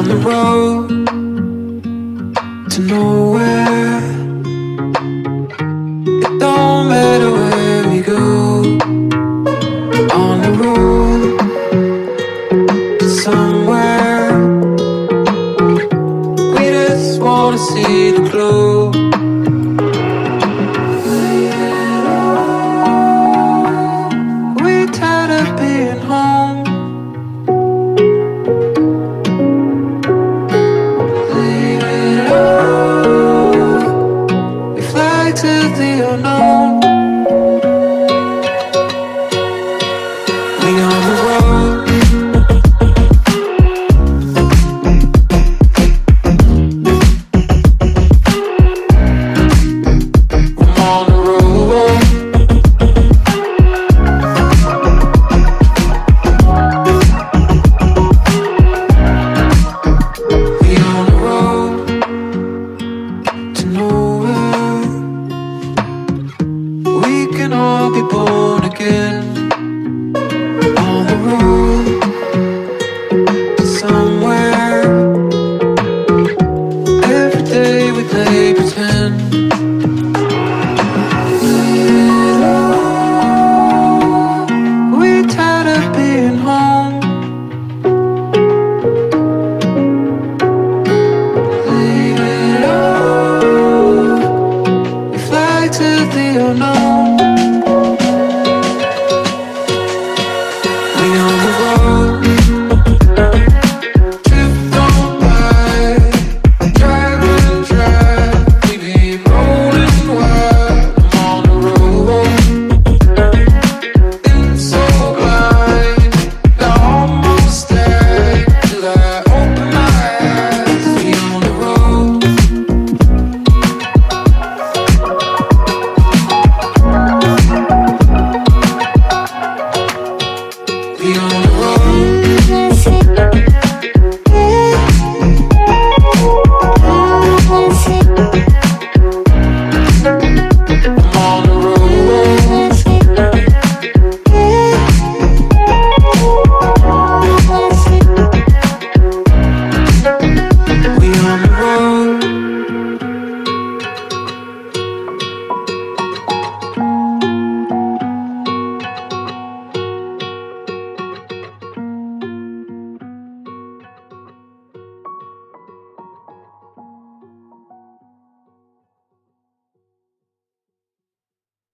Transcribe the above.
the road to nowhere. It don't matter where we go. On the road to somewhere. We just wanna see the glow. We tired of being home. Leave it all. We fly to the unknown. We on the road. I'm on the road. We on the road to nowhere. We can all be born again. On the road to somewhere. Every day we play pretend. We tired of being home. Leave it all. We fly to the unknown.